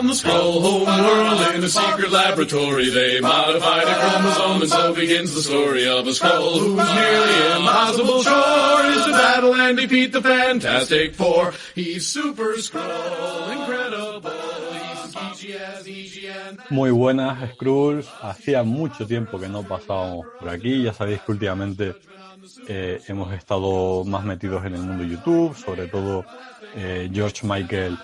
On the Skull home world in a secret laboratory, they modified a chromosome, and so begins the story of a Skrull whose nearly impossible chore is to battle and defeat the Fantastic Four. He's Super Skrull, incredible. He's as easy and... Muy buenas, Skrulls. Hacía mucho tiempo que no pasábamos por aquí. Ya sabéis que últimamente hemos estado más metidos en el mundo YouTube, sobre todo George Michael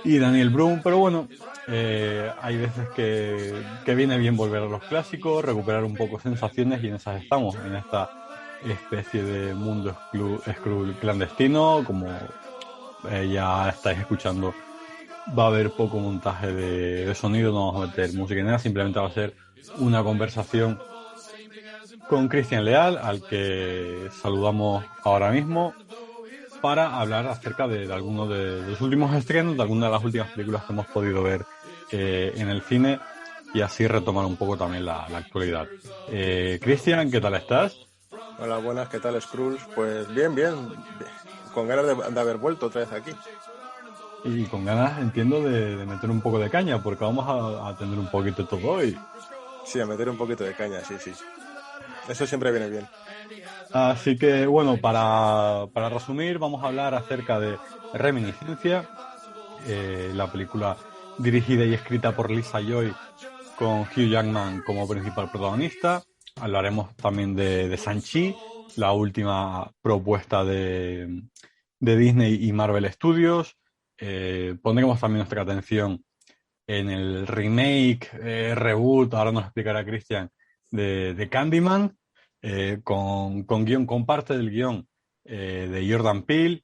y Daniel Brühl, pero bueno, hay veces que viene bien volver a los clásicos, recuperar un poco sensaciones, y en esas estamos, en esta especie de mundo Skrull clandestino. Como ya estáis escuchando, va a haber poco montaje de sonido, no vamos a meter música ni nada, simplemente va a ser una conversación con Cristian Leal, al que saludamos ahora mismo, para hablar acerca de algunos de los últimos estrenos, de algunas de las últimas películas que hemos podido ver en el cine, y así retomar un poco también la actualidad. Cristian, ¿qué tal estás? Hola, buenas, ¿qué tal, Skrulls? Pues bien, con ganas de haber vuelto otra vez aquí. Y con ganas, entiendo, de meter un poco de caña, porque vamos a tener un poquito de todo hoy. Sí, a meter un poquito de caña, sí. Eso siempre viene bien. Así que, bueno, para resumir, vamos a hablar acerca de Reminiscencia, la película dirigida y escrita por Lisa Joy, con Hugh Jackman como principal protagonista. Hablaremos también de Shang-Chi, la última propuesta de Disney y Marvel Studios. Pondremos también nuestra atención en el remake, reboot, ahora nos explicará Cristian, de Candyman, con parte del guión de Jordan Peele.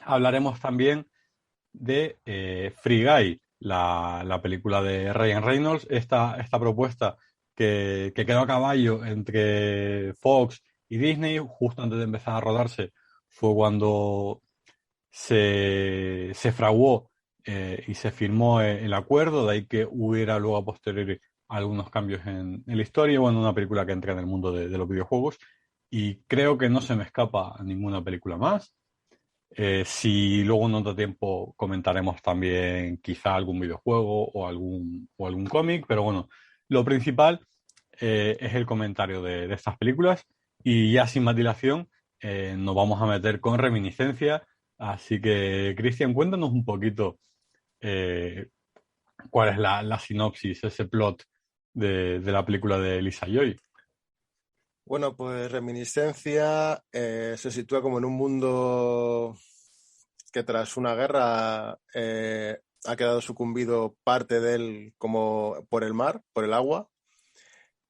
Hablaremos también de Free Guy, la película de Ryan Reynolds, esta propuesta que quedó a caballo entre Fox y Disney. Justo antes de empezar a rodarse fue cuando se fraguó y se firmó el acuerdo, de ahí que hubiera luego a posteriori algunos cambios en la historia. Bueno, una película que entra en el mundo de los videojuegos, y creo que no se me escapa ninguna película más. Si luego en otro tiempo comentaremos también quizá algún videojuego o algún cómic, pero bueno, lo principal es el comentario de estas películas, y ya sin más dilación nos vamos a meter con Reminiscencia. Así que, Cristian, cuéntanos un poquito cuál es la sinopsis, ese plot de la película de Lisa Joy. Bueno, pues Reminiscencia se sitúa como en un mundo que tras una guerra ha quedado sucumbido parte de él como por el mar, por el agua,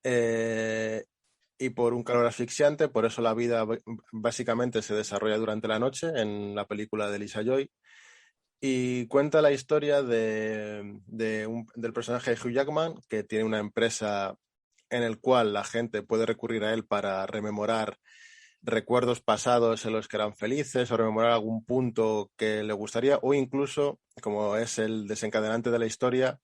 y por un calor asfixiante. Por eso la vida básicamente se desarrolla durante la noche en la película de Lisa Joy, y cuenta la historia del personaje de Hugh Jackman, que tiene una empresa en el cual la gente puede recurrir a él para rememorar recuerdos pasados en los que eran felices, o rememorar algún punto que le gustaría, o incluso, como es el desencadenante de la historia,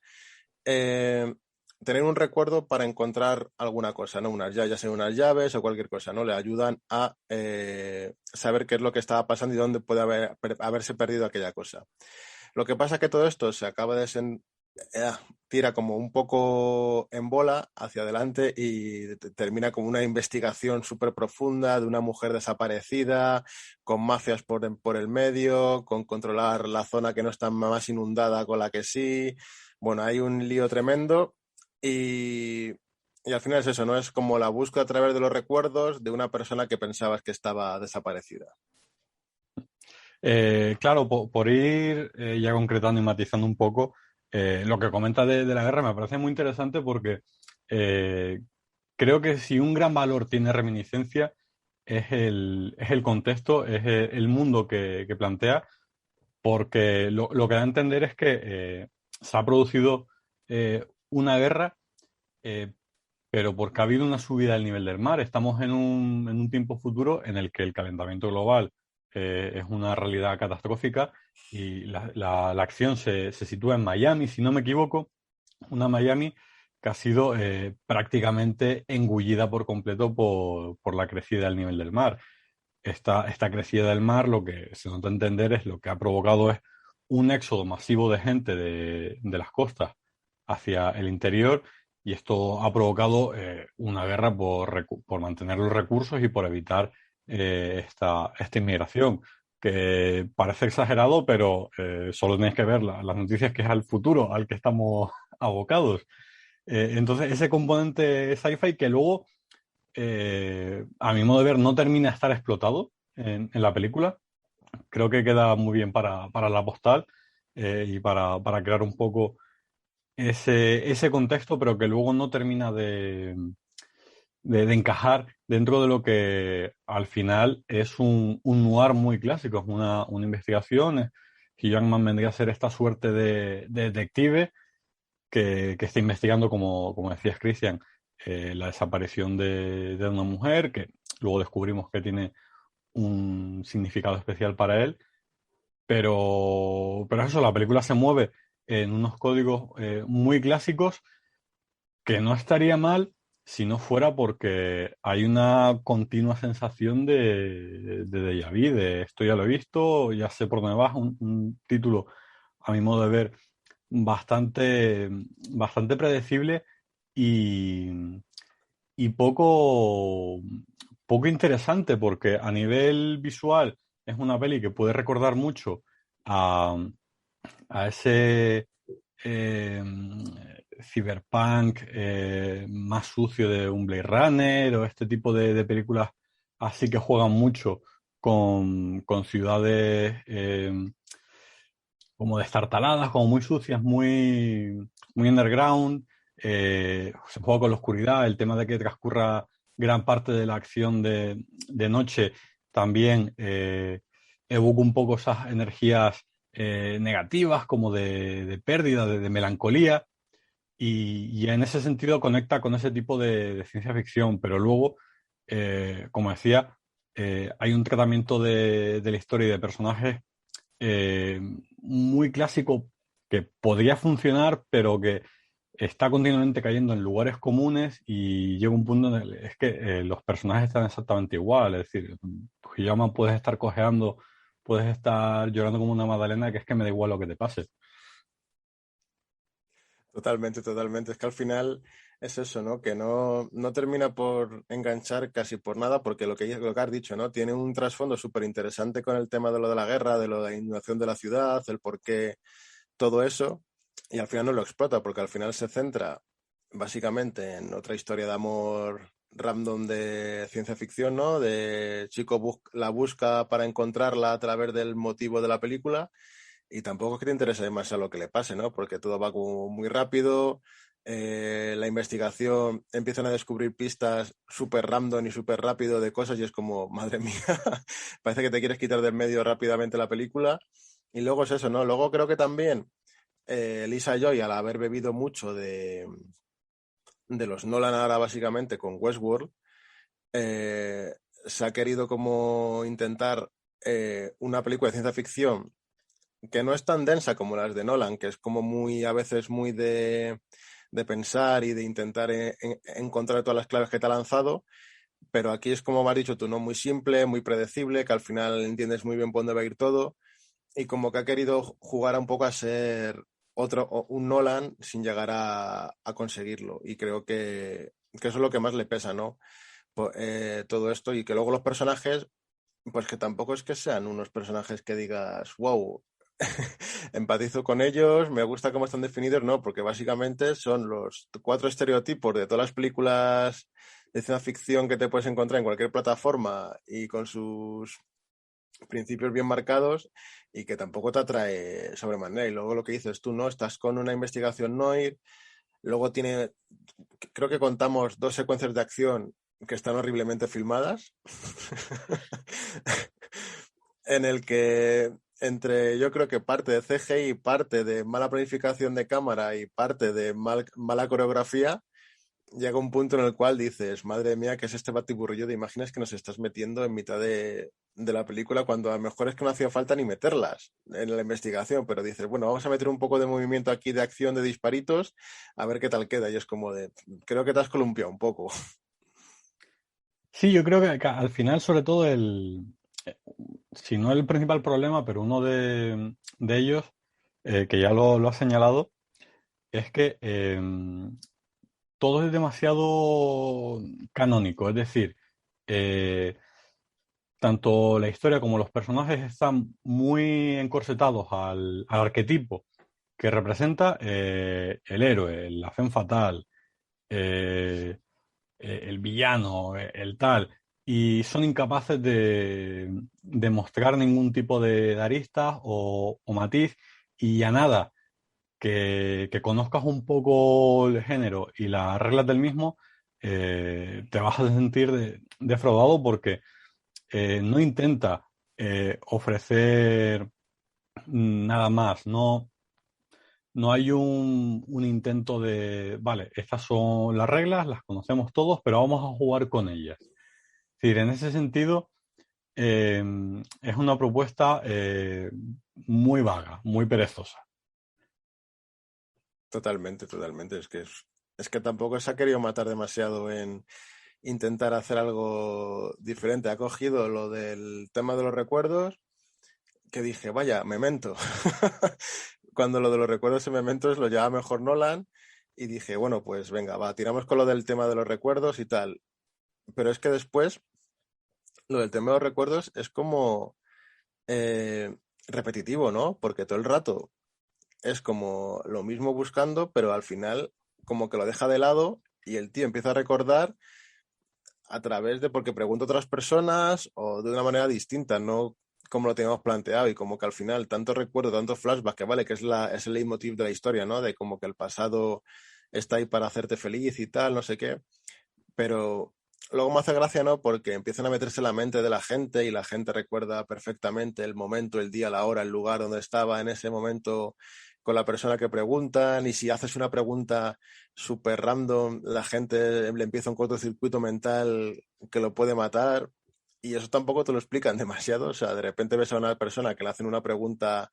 tener un recuerdo para encontrar alguna cosa, ¿no? Ya sean unas llaves o cualquier cosa, ¿no? Le ayudan a saber qué es lo que estaba pasando y dónde puede haberse perdido aquella cosa. Lo que pasa es que todo esto se acaba tira como un poco en bola hacia adelante, y termina como una investigación súper profunda de una mujer desaparecida, con mafias por el medio, con controlar la zona que no está más inundada con la que sí. Bueno, hay un lío tremendo, y al final es eso, ¿no? Es como la búsqueda a través de los recuerdos de una persona que pensabas que estaba desaparecida. Claro, por ir ya concretando y matizando un poco, lo que comenta de la guerra me parece muy interesante, porque creo que si un gran valor tiene Reminiscencia es el contexto, es el mundo que plantea, porque lo que da a entender es que se ha producido una guerra, pero porque ha habido una subida del nivel del mar. Estamos en un tiempo futuro en el que el calentamiento global es una realidad catastrófica, y la acción se sitúa en Miami, si no me equivoco, una Miami que ha sido prácticamente engullida por completo por la crecida del nivel del mar. Esta crecida del mar, lo que se nota entender, es lo que ha provocado es un éxodo masivo de gente de las costas hacia el interior, y esto ha provocado una guerra por mantener los recursos y por evitar esta inmigración, que parece exagerado, pero solo tenéis que ver las noticias, que es al futuro al que estamos abocados. Entonces, ese componente sci-fi que luego, a mi modo de ver, no termina de estar explotado en la película. Creo que queda muy bien para la postal y para crear un poco ese contexto, pero que luego no termina de encajar dentro de lo que al final es un noir muy clásico, es una investigación. Hugh Jackman vendría a ser esta suerte de detective que está investigando, como decías, Christian, la desaparición de una mujer, que luego descubrimos que tiene un significado especial para él. Pero eso, la película se mueve en unos códigos muy clásicos, que no estaría mal si no fuera porque hay una continua sensación de déjà vu, de esto ya lo he visto, ya sé por dónde vas, un título, a mi modo de ver, bastante predecible y, y poco interesante, porque a nivel visual es una peli que puede recordar mucho a, a ese eh, cyberpunk más sucio de un Blade Runner, o este tipo de películas así, que juegan mucho con ciudades como destartaladas, como muy sucias, muy underground. Se juega con la oscuridad, el tema de que transcurra gran parte de la acción de noche también evoca un poco esas energías negativas, como de pérdida, de melancolía, y en ese sentido conecta con ese tipo de ciencia ficción, pero luego, como decía, hay un tratamiento de la historia y de personajes eh, muy clásico, que podría funcionar, pero que está continuamente cayendo en lugares comunes, y llega un punto en el es que los personajes están exactamente igual. Es decir, Hiyama, puedes estar cojeando, puedes estar llorando como una magdalena, que es que me da igual lo que te pase. Totalmente, totalmente. Es que al final es eso, ¿no? Que no termina por enganchar casi por nada, porque lo que has dicho, ¿no? Tiene un trasfondo súper interesante con el tema de lo de la guerra, de lo de la inundación de la ciudad, el por qué todo eso, y al final no lo explota, porque al final se centra básicamente en otra historia de amor random de ciencia ficción, ¿no? De chico la busca para encontrarla a través del motivo de la película, y tampoco es que te interese demasiado lo que le pase, ¿no? Porque todo va como muy rápido, la investigación, empiezan a descubrir pistas súper random y súper rápido de cosas, y es como, madre mía, parece que te quieres quitar del medio rápidamente la película. Y luego es eso, ¿no? Luego creo que también Lisa Joy, al haber bebido mucho de los Nolan ahora básicamente con Westworld, eh, se ha querido como intentar una película de ciencia ficción que no es tan densa como las de Nolan, que es como muy, a veces muy de pensar y de intentar encontrar todas las claves que te ha lanzado, pero aquí es, como me has dicho tú, ¿no? Muy simple, muy predecible, que al final entiendes muy bien por dónde va a ir todo, y como que ha querido jugar un poco a ser un Nolan sin llegar a conseguirlo, y creo que eso es lo que más le pesa, ¿no? Todo esto, y que luego los personajes, pues que tampoco es que sean unos personajes que digas, wow, empatizo con ellos, me gusta cómo están definidos, no, porque básicamente son los cuatro estereotipos de todas las películas de ciencia ficción que te puedes encontrar en cualquier plataforma, y con sus principios bien marcados, y que tampoco te atrae sobremanera. Y luego lo que dices tú, ¿no? Estás con una investigación noir, luego creo que contamos dos secuencias de acción que están horriblemente filmadas, en el que yo creo que parte de CGI, parte de mala planificación de cámara y parte de mala coreografía, llega un punto en el cual dices, madre mía, ¿qué es este batiburrillo de imágenes que nos estás metiendo en mitad de la película, cuando a lo mejor es que no hacía falta ni meterlas en la investigación? Pero dices, bueno, vamos a meter un poco de movimiento aquí, de acción, de disparitos, a ver qué tal queda. Y es como creo que te has columpiado un poco. Sí, yo creo que al final, sobre todo, si no el principal problema, pero uno de ellos, que ya lo ha señalado, es que todo es demasiado canónico. Es decir, eh, tanto la historia como los personajes están muy encorsetados al arquetipo que representa el héroe, la femme fatale, eh, el villano, el tal, y son incapaces de mostrar ningún tipo de aristas o matiz, y a nada que conozcas un poco el género y las reglas del mismo, te vas a sentir defraudado porque no intenta ofrecer nada más, no hay un intento de, vale, estas son las reglas, las conocemos todos, pero vamos a jugar con ellas. Es decir, en ese sentido, eh, es una propuesta muy vaga, muy perezosa. Totalmente, totalmente. Es que tampoco se ha querido matar demasiado en intentar hacer algo diferente. Ha cogido lo del tema de los recuerdos, que dije, vaya, Memento. Cuando lo de los recuerdos en Mementos lo llevaba mejor Nolan, y dije, bueno, pues venga, va, tiramos con lo del tema de los recuerdos y tal. Pero es que después, lo del tema de los recuerdos es como eh, repetitivo, ¿no? Porque todo el rato es como lo mismo buscando, pero al final como que lo deja de lado y el tío empieza a recordar a través de porque pregunta a otras personas o de una manera distinta, no como lo teníamos planteado, y como que al final tanto recuerdo, tanto flashback, que vale, que es el leitmotiv de la historia, ¿no? De como que el pasado está ahí para hacerte feliz y tal, no sé qué, pero luego me hace gracia, ¿no? Porque empiezan a meterse en la mente de la gente y la gente recuerda perfectamente el momento, el día, la hora, el lugar donde estaba en ese momento con la persona que preguntan, y si haces una pregunta súper random, la gente le empieza un cortocircuito mental que lo puede matar, y eso tampoco te lo explican demasiado. O sea, de repente ves a una persona que le hacen una pregunta,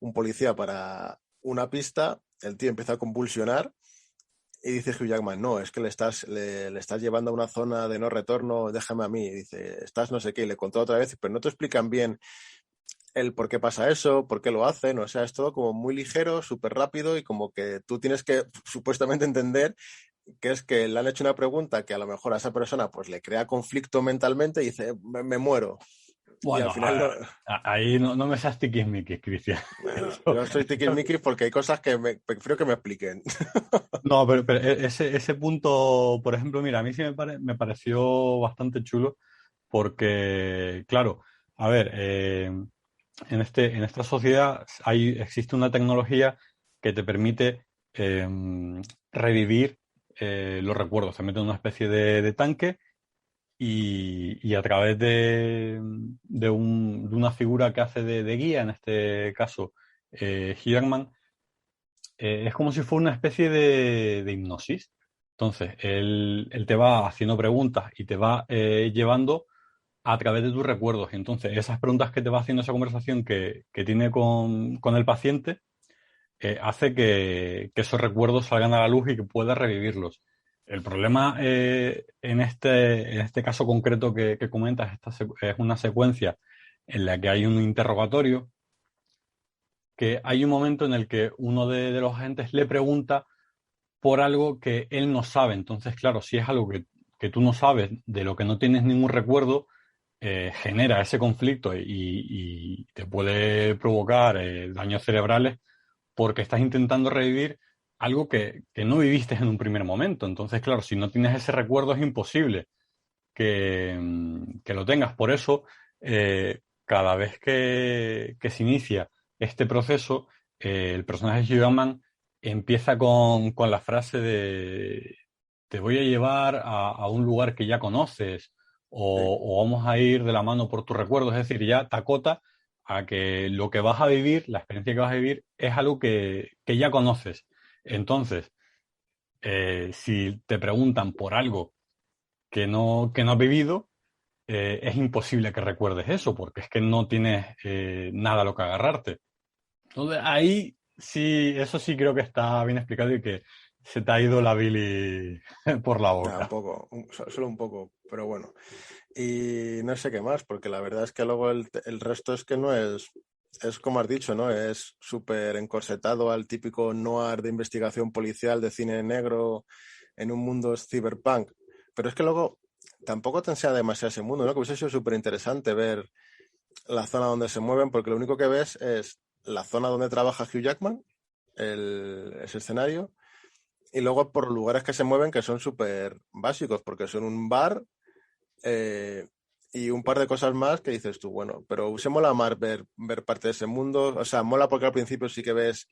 un policía, para una pista, el tío empieza a convulsionar y dice Hugh Jackman, no, es que le estás llevando a una zona de no retorno, déjame a mí. Y dice, estás no sé qué, y le contó otra vez, pero no te explican bien el por qué pasa eso, por qué lo hacen. O sea, es todo como muy ligero, súper rápido, y como que tú tienes que supuestamente entender que es que le han hecho una pregunta que a lo mejor a esa persona pues le crea conflicto mentalmente y dice, me muero. Y al Bueno, final, ahí no me seas tiquismiquis, Cristian. bueno, yo soy tiquismiquis porque hay cosas que prefiero que me expliquen. No, pero ese punto, por ejemplo, mira, a mí sí me pareció bastante chulo porque, claro, a ver, en esta sociedad existe una tecnología que te permite revivir los recuerdos. Te mete en una especie de tanque y a través de una figura que hace de guía, en este caso, Hugh Jackman, es como si fuera una especie de hipnosis. Entonces, él te va haciendo preguntas y te va llevando a través de tus recuerdos. Y entonces, esas preguntas que te va haciendo esa conversación que tiene con el paciente, hace que esos recuerdos salgan a la luz y que puedas revivirlos. El problema en este caso concreto que comentas, es una secuencia en la que hay un interrogatorio, que hay un momento en el que uno de los agentes le pregunta por algo que él no sabe. Entonces, claro, si es algo que tú no sabes, de lo que no tienes ningún recuerdo, genera ese conflicto y te puede provocar daños cerebrales porque estás intentando revivir algo que no viviste en un primer momento. Entonces, claro, si no tienes ese recuerdo es imposible que lo tengas. Por eso, cada vez que se inicia este proceso, el personaje de Hugh Jackman empieza con la frase de te voy a llevar a un lugar que ya conoces Sí, o vamos a ir de la mano por tus recuerdos. Es decir, ya te acota a que lo que vas a vivir, la experiencia que vas a vivir, es algo que ya conoces. Entonces, si te preguntan por algo que no has vivido, es imposible que recuerdes eso, porque es que no tienes nada a lo que agarrarte. Entonces, ahí sí, eso sí creo que está bien explicado y que se te ha ido la Billy por la nada, un boca. poco, solo un poco, pero bueno. Y no sé qué más, porque la verdad es que luego el resto es que es como has dicho, ¿no? Es súper encorsetado al típico noir de investigación policial de cine negro en un mundo cyberpunk. Pero es que luego tampoco te enseña demasiado ese mundo, ¿no? Que hubiese sido súper interesante ver la zona donde se mueven, porque lo único que ves es la zona donde trabaja Hugh Jackman, ese escenario, y luego por lugares que se mueven que son súper básicos, porque son un bar eh, y un par de cosas más que dices tú, bueno, pero se mola más ver parte de ese mundo, o sea, mola porque al principio sí que ves,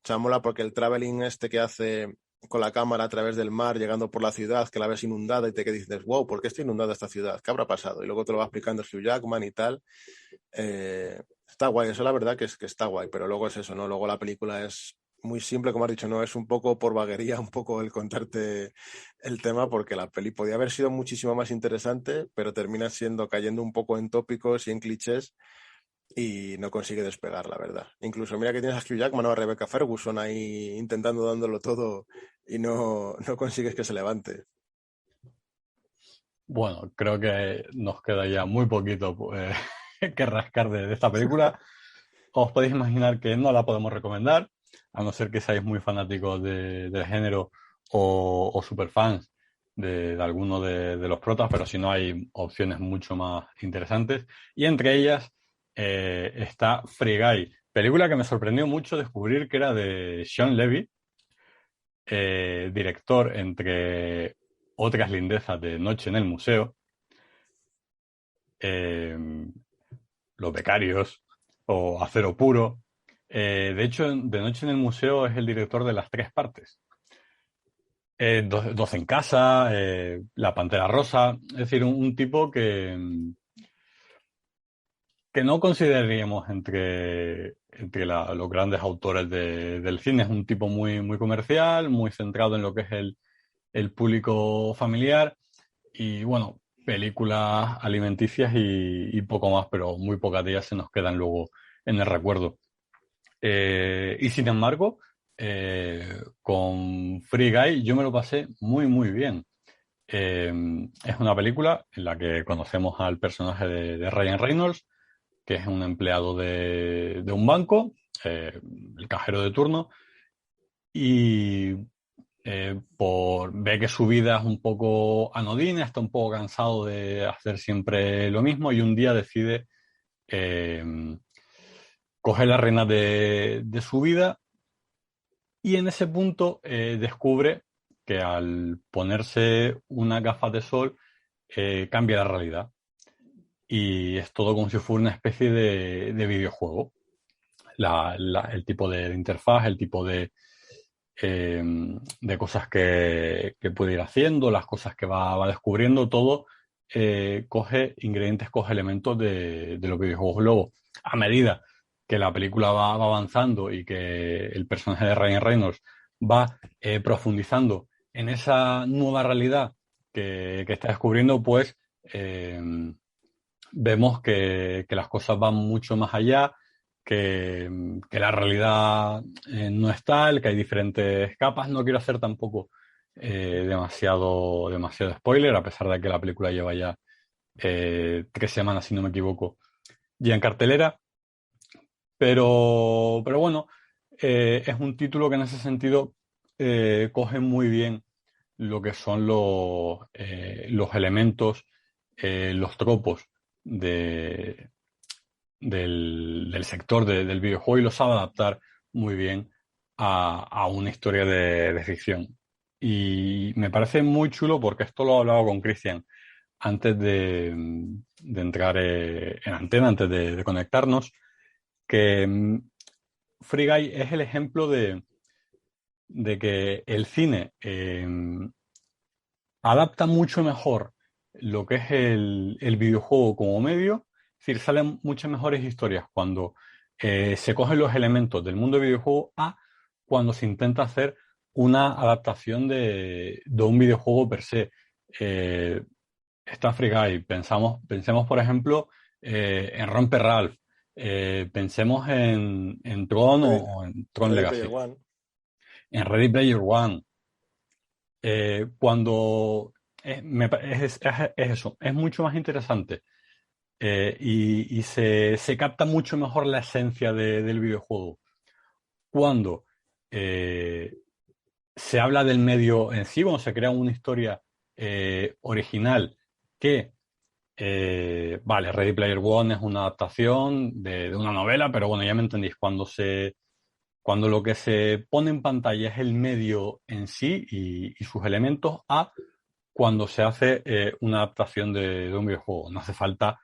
o sea, mola porque el traveling este que hace con la cámara a través del mar, llegando por la ciudad, que la ves inundada y te que dices, wow, ¿por qué está inundada esta ciudad? ¿Qué habrá pasado? Y luego te lo va explicando Hugh Jackman y tal. Está guay, eso la verdad que está guay, pero luego es eso, ¿no? Luego la película es muy simple, como has dicho, no es un poco por vaguería, un poco el contarte el tema, porque la peli podía haber sido muchísimo más interesante, pero termina siendo cayendo un poco en tópicos y en clichés y no consigue despegar, la verdad. Incluso mira que tienes a Hugh Jackman o a Rebecca Ferguson ahí intentando dándolo todo y no consigues que se levante. Bueno, creo que nos queda ya muy poquito que rascar de esta película. Os podéis imaginar que no la podemos recomendar, a no ser que seáis muy fanáticos del género o superfans de alguno de los protas, pero si no hay opciones mucho más interesantes. Y entre ellas está Free Guy, película que me sorprendió mucho descubrir que era de Sean Levy, director, entre otras lindezas, de Noche en el Museo, eh, Los Becarios o Acero Puro. De hecho, de Noche en el Museo es el director de las tres partes. Dos en casa, La Pantera Rosa, es decir, un tipo que no consideraríamos entre los grandes autores del cine. Es un tipo muy, muy comercial, muy centrado en lo que es el público familiar y, bueno, películas alimenticias y poco más, pero muy pocas de ellas se nos quedan luego en el recuerdo. Y sin embargo, con Free Guy yo me lo pasé muy, muy bien. Es una película en la que conocemos al personaje de Ryan Reynolds, que es un empleado de un banco, el cajero de turno, y ve que su vida es un poco anodina, está un poco cansado de hacer siempre lo mismo y un día decide eh, coger las riendas de su vida y en ese punto descubre que al ponerse unas gafas de sol cambia la realidad y es todo como si fuera una especie de videojuego. El tipo de interfaz, el tipo de cosas que puede ir haciendo, las cosas que va descubriendo, todo coge ingredientes, coge elementos de los videojuegos. Luego, a medida que la película va avanzando y que el personaje de Ryan Reynolds va profundizando en esa nueva realidad que está descubriendo, pues vemos que las cosas van mucho más allá, que la realidad no es tal, que hay diferentes capas. No quiero hacer tampoco demasiado spoiler, a pesar de que la película lleva ya 3 semanas, si no me equivoco, ya en cartelera. Pero bueno, es un título que en ese sentido coge muy bien lo que son los elementos, los tropos de, del sector del videojuego y lo sabe adaptar muy bien a una historia de ficción. Y me parece muy chulo porque esto lo he hablado con Cristian antes de entrar en antena, antes de conectarnos, que Free Guy es el ejemplo de que el cine adapta mucho mejor lo que es el videojuego como medio. Es decir, salen muchas mejores historias cuando se cogen los elementos del mundo del videojuego a cuando se intenta hacer una adaptación de un videojuego per se. Está Free Guy. Pensemos, por ejemplo, en Romper Ralph. Pensemos en Tron o en Tron Ready Player Legacy. One. En Ready Player One. Cuando es eso, es mucho más interesante y se capta mucho mejor la esencia del videojuego. Cuando se habla del medio en sí, cuando se crea una historia original que, vale, Ready Player One es una adaptación de una novela, pero bueno, ya me entendéis, cuando lo que se pone en pantalla es el medio en sí y sus elementos, a cuando se hace una adaptación de un videojuego. No hace falta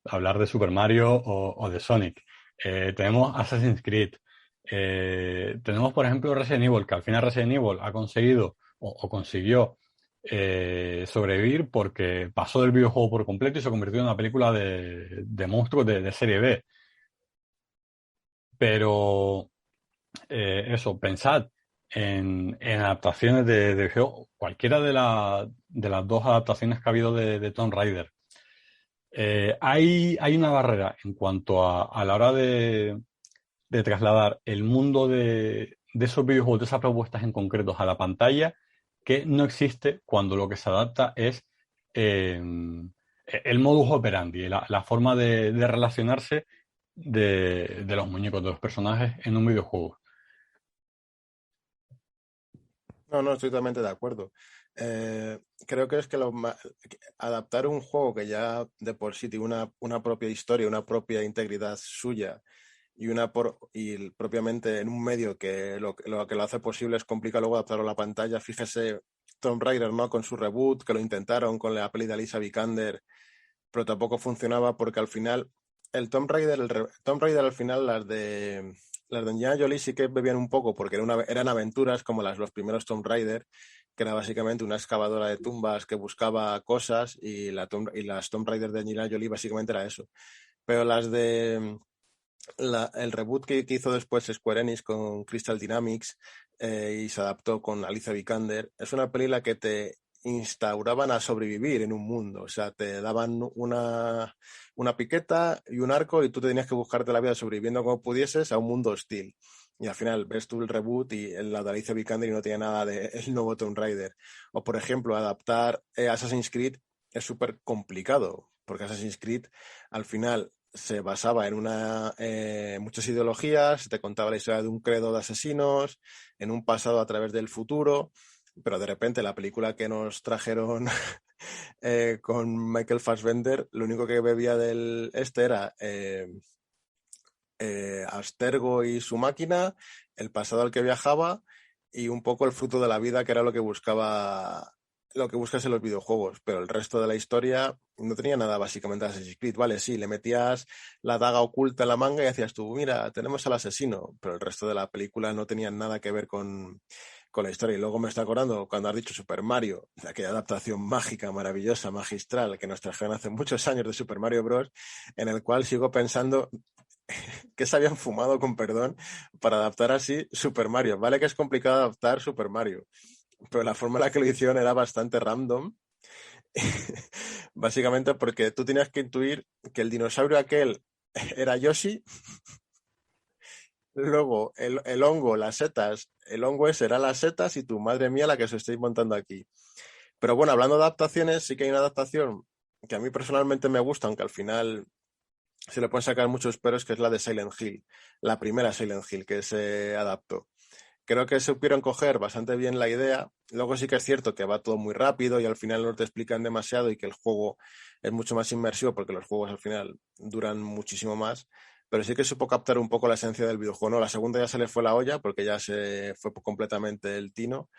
hablar de Super Mario o de Sonic. Tenemos Assassin's Creed. Tenemos, por ejemplo, Resident Evil, que al final Resident Evil ha conseguido o consiguió sobrevivir porque pasó del videojuego por completo y se convirtió en una película de monstruos de serie B. Pero eso, pensad en adaptaciones de juego, cualquiera de las dos adaptaciones que ha habido de Tomb Raider. Hay una barrera en cuanto a la hora de trasladar el mundo de esos videojuegos, de esas propuestas en concretos a la pantalla, que no existe cuando lo que se adapta es el modus operandi, la forma de relacionarse de los muñecos, de los personajes en un videojuego. No, no, estoy totalmente de acuerdo. Creo que es que adaptar un juego que ya de por sí tiene una propia historia, una propia integridad suya y propiamente en un medio que lo que lo hace posible es complicar luego adaptarlo a la pantalla. Fíjese Tomb Raider, ¿no? Con su reboot, que lo intentaron con la peli de Alicia Vikander, pero tampoco funcionaba porque al final Tomb Raider al final las de Indiana Jolie sí que bebían un poco porque eran aventuras como los primeros Tomb Raider, que era básicamente una excavadora de tumbas que buscaba cosas y las Tomb Raider de Indiana Jolie básicamente era eso. Pero el reboot que hizo después Square Enix con Crystal Dynamics y se adaptó con Alicia Vikander, es una peli en la que te instauraban a sobrevivir en un mundo. O sea, te daban una piqueta y un arco y tú te tenías que buscarte la vida sobreviviendo como pudieses a un mundo hostil. Y al final ves tú el reboot y el de Alicia Vikander y no tiene nada de el nuevo Tomb Raider. O, por ejemplo, adaptar Assassin's Creed es súper complicado, porque Assassin's Creed al final se basaba en muchas ideologías, te contaba la historia de un credo de asesinos, en un pasado a través del futuro, pero de repente la película que nos trajeron con Michael Fassbender, lo único que bebía del era Abstergo y su máquina, el pasado al que viajaba y un poco el fruto de la vida, que era lo que buscas en los videojuegos, pero el resto de la historia no tenía nada básicamente de Assassin's Creed. Vale, sí, le metías la daga oculta en la manga y hacías tú, mira, tenemos al asesino, pero el resto de la película no tenía nada que ver con la historia. Y luego me está acordando cuando has dicho Super Mario, de aquella adaptación mágica, maravillosa, magistral que nos trajeron hace muchos años de Super Mario Bros., en el cual sigo pensando que se habían fumado, con perdón, para adaptar así Super Mario. Vale que es complicado adaptar Super Mario, pero la forma en la que lo hicieron era bastante random. Básicamente porque tú tenías que intuir que el dinosaurio aquel era Yoshi, luego el hongo, las setas, el hongo ese era las setas y tu madre mía la que os estoy montando aquí. Pero bueno, hablando de adaptaciones, sí que hay una adaptación que a mí personalmente me gusta, aunque al final se le pueden sacar muchos peros, que es la de Silent Hill, la primera Silent Hill que se adaptó. Creo que supieron coger bastante bien la idea. Luego sí que es cierto que va todo muy rápido y al final no te explican demasiado y que el juego es mucho más inmersivo porque los juegos al final duran muchísimo más. Pero sí que supo captar un poco la esencia del videojuego, ¿no? La segunda ya se le fue la olla porque ya se fue completamente el tino.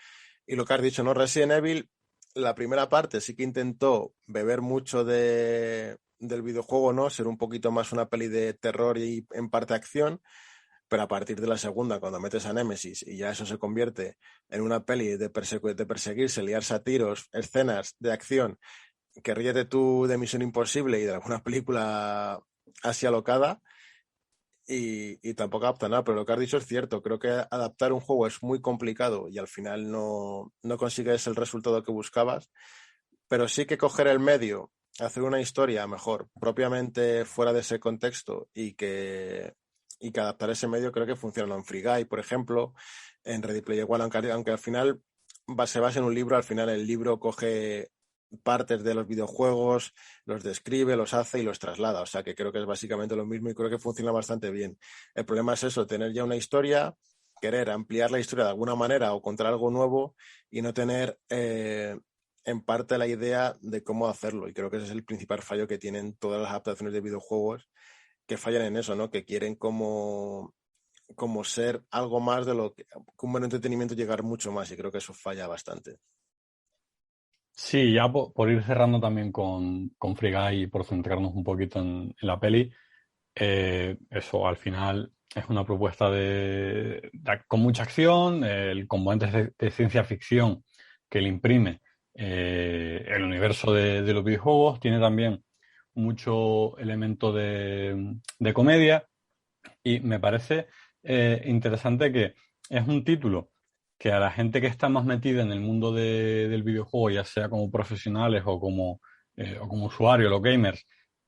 Y lo que has dicho, ¿no? Resident Evil, la primera parte sí que intentó beber mucho del videojuego, ¿no? Ser un poquito más una peli de terror y en parte acción. Pero a partir de la segunda, cuando metes a Némesis y ya eso se convierte en una peli de perseguirse, liarse a tiros, escenas de acción, que ríete tú de Misión Imposible y de alguna película así alocada, y tampoco adapta nada, pero lo que has dicho es cierto. Creo que adaptar un juego es muy complicado y al final no consigues el resultado que buscabas, pero sí que coger el medio, hacer una historia mejor, propiamente fuera de ese contexto y que adaptar ese medio creo que funciona en Free Guy, por ejemplo, en Ready Player One, aunque al final se basa en un libro, al final el libro coge partes de los videojuegos, los describe, los hace y los traslada. O sea que creo que es básicamente lo mismo y creo que funciona bastante bien. El problema es eso, tener ya una historia, querer ampliar la historia de alguna manera o contar algo nuevo y no tener en parte la idea de cómo hacerlo. Y creo que ese es el principal fallo que tienen todas las adaptaciones de videojuegos, que fallan en eso, ¿no? Que quieren como ser algo más de lo que un buen entretenimiento, llegar mucho más, y creo que eso falla bastante. Sí, ya por ir cerrando también con Free Guy y por centrarnos un poquito en la peli, eso al final es una propuesta con mucha acción, el componente de ciencia ficción que le imprime el universo de los videojuegos, tiene también mucho elemento de comedia y me parece interesante que es un título que a la gente que está más metida en el mundo del videojuego, ya sea como profesionales o como usuarios, los gamers,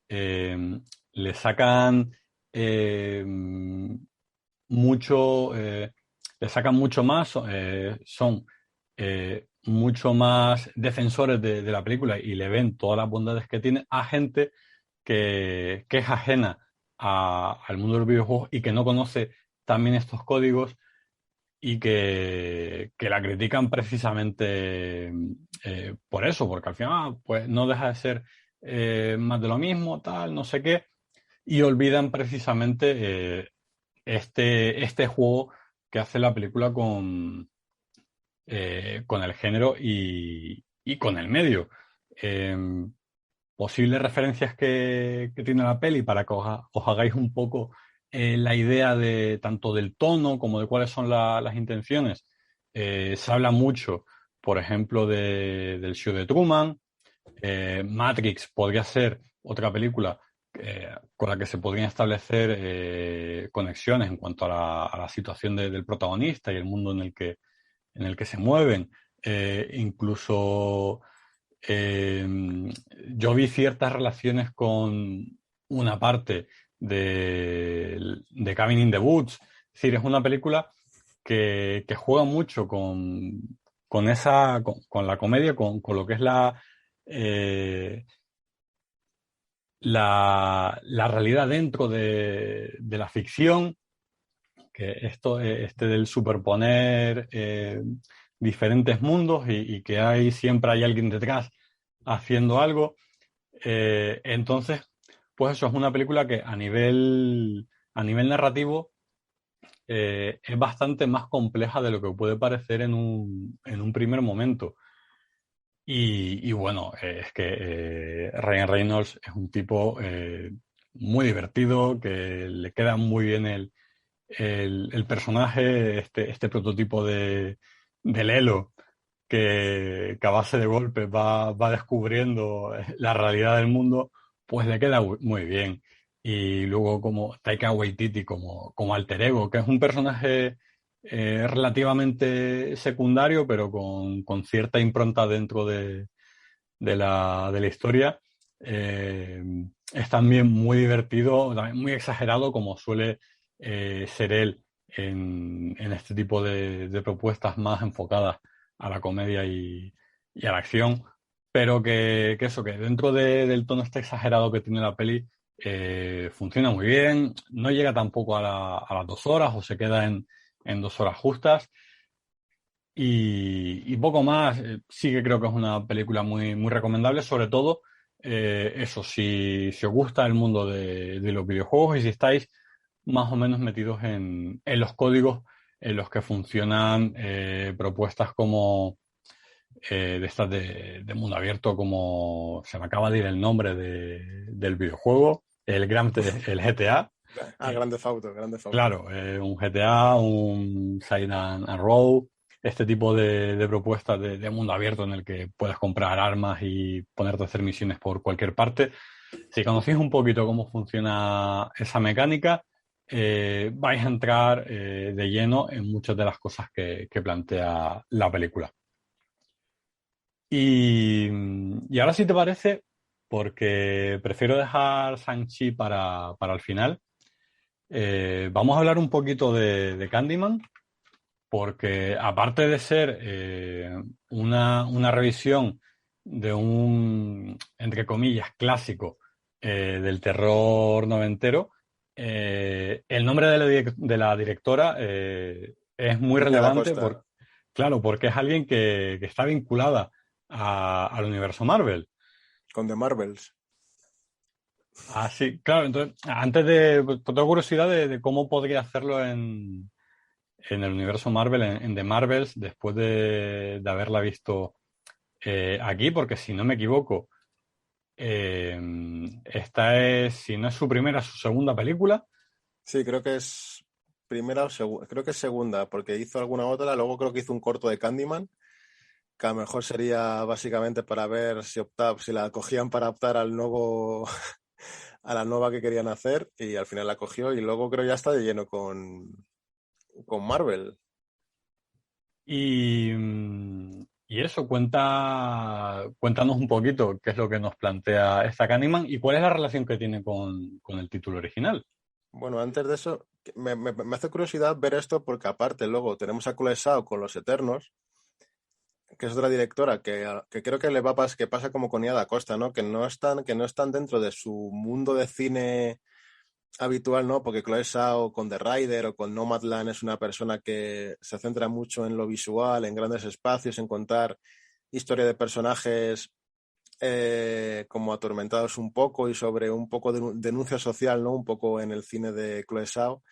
le sacan eh, mucho, le sacan mucho más, son mucho más defensores de la película y le ven todas las bondades que tiene a gente que es ajena al mundo de los videojuegos y que no conoce también estos códigos y que la critican precisamente por eso, porque al final pues no deja de ser más de lo mismo, tal, no sé qué, y olvidan precisamente este juego que hace la película con el género y con el medio. Posibles referencias que tiene la peli para que os hagáis un poco la idea de tanto del tono como de cuáles son las intenciones. Se habla mucho, por ejemplo, del show de Truman. Matrix podría ser otra película con la que se podrían establecer conexiones en cuanto a la situación del protagonista y el mundo en el que se mueven. Incluso yo vi ciertas relaciones con una parte de Cabin in the Woods. Es decir, es una película que juega mucho con la comedia, con lo que es eh, la realidad dentro de la ficción, que esto, del superponer diferentes mundos y que siempre hay alguien detrás haciendo algo. Entonces, pues eso es una película que a nivel narrativo es bastante más compleja de lo que puede parecer en un primer momento. Y bueno, es que Ryan Reynolds es un tipo muy divertido, que le queda muy bien el personaje, este prototipo de Lelo, que a base de golpes va descubriendo la realidad del mundo, pues le queda muy bien. Y luego como Taika Waititi como alter ego, que es un personaje relativamente secundario, pero con cierta impronta dentro de la historia. Eh, es también muy divertido, también muy exagerado, como suele ser él en este tipo de propuestas más enfocadas a la comedia y a la acción, pero que dentro del tono este exagerado que tiene la peli, funciona muy bien, no llega tampoco a las 2 horas o se queda en 2 horas justas. Y poco más, sí que creo que es una película muy, muy recomendable, sobre todo eso, si os gusta el mundo de los videojuegos y si estáis más o menos metidos en los códigos en los que funcionan propuestas como de estas de mundo abierto, como se me acaba de ir el nombre del videojuego, el GTA. Grande Theft Grande Theft Auto. Claro, un GTA, un Silent and Row, este tipo de propuestas de mundo abierto en el que puedes comprar armas y ponerte a hacer misiones por cualquier parte. Si conocéis un poquito cómo funciona esa mecánica, vais a entrar de lleno en muchas de las cosas que plantea la película. Y ahora si te parece, porque prefiero dejar Shang-Chi para el final, vamos a hablar un poquito de Candyman, porque aparte de ser una revisión de un, entre comillas, clásico del terror noventero, el nombre de la directora es muy Nia Da relevante, Costa, claro, porque es alguien que está vinculada al universo Marvel. con The Marvels. Ah, sí, claro, entonces, antes de, pues, tengo curiosidad de cómo podría hacerlo en el universo Marvel, en The Marvels, después de haberla visto aquí, porque si no me equivoco, esta es, si no es su primera, su segunda película. Sí, creo que es primera o segunda, creo que es segunda, porque hizo alguna otra, luego creo que hizo un corto de Candyman, que a lo mejor sería básicamente para ver si optaba, si la cogían para optar al nuevo, a la nueva que querían hacer, y al final la cogió, y luego creo ya está de lleno con Marvel. Y eso, cuéntanos un poquito qué es lo que nos plantea esta Candyman y cuál es la relación que tiene con el título original. Bueno, antes de eso, me hace curiosidad ver esto porque aparte luego tenemos a Chloe Zhao con Los Eternos, que es otra directora que creo que le va que pasa como con Nia Da Costa, ¿no? Que no están dentro de su mundo de cine habitual, ¿no? Porque Chloe Zhao con The Rider o con Nomadland es una persona que se centra mucho en lo visual, en grandes espacios, en contar historia de personajes como atormentados un poco y sobre un poco de denuncia social, ¿no? Un poco en el cine de Chloe Zhao.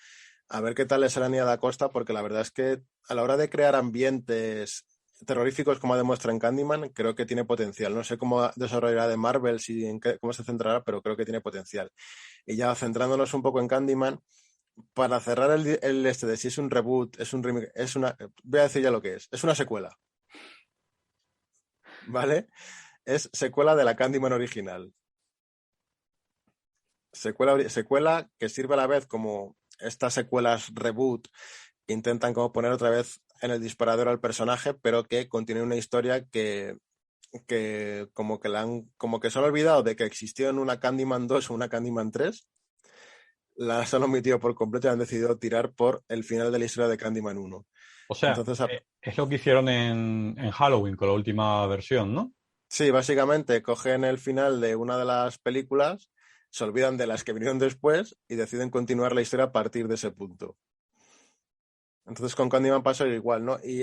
A ver qué tal le sale a Nia Da Costa, porque la verdad es que a la hora de crear ambientes terroríficos como demuestra en Candyman, creo que tiene potencial. No sé cómo desarrollará de Marvel, cómo se centrará, pero creo que tiene potencial. Y ya centrándonos un poco en Candyman, para cerrar el este de si es un reboot, es un remake, voy a decir ya lo que es una secuela, ¿vale? Es secuela de la Candyman original. Secuela que sirve a la vez como estas secuelas reboot que intentan como poner otra vez en el disparador al personaje, pero que contiene una historia que como que se han olvidado de que existió en una Candyman 2 o una Candyman 3, las han omitido por completo y han decidido tirar por el final de la historia de Candyman 1. O sea, Entonces, es lo que hicieron en Halloween con la última versión, ¿no? sí, básicamente cogen el final de una de las películas, se olvidan de las que vinieron después y deciden continuar la historia a partir de ese punto. Entonces con Candyman pasa igual, ¿no? Y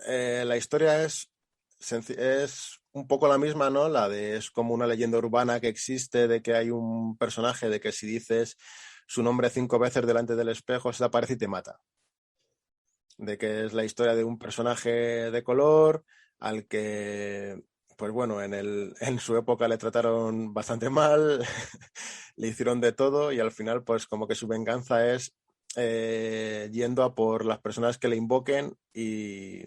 la historia es un poco la misma, ¿no? Es como una leyenda urbana que existe de que hay un personaje de que si dices su nombre 5 veces delante del espejo se te aparece y te mata. De que es la historia de un personaje de color al que, pues bueno, en su época le trataron bastante mal, le hicieron de todo y al final pues como que su venganza es yendo a por las personas que le invoquen y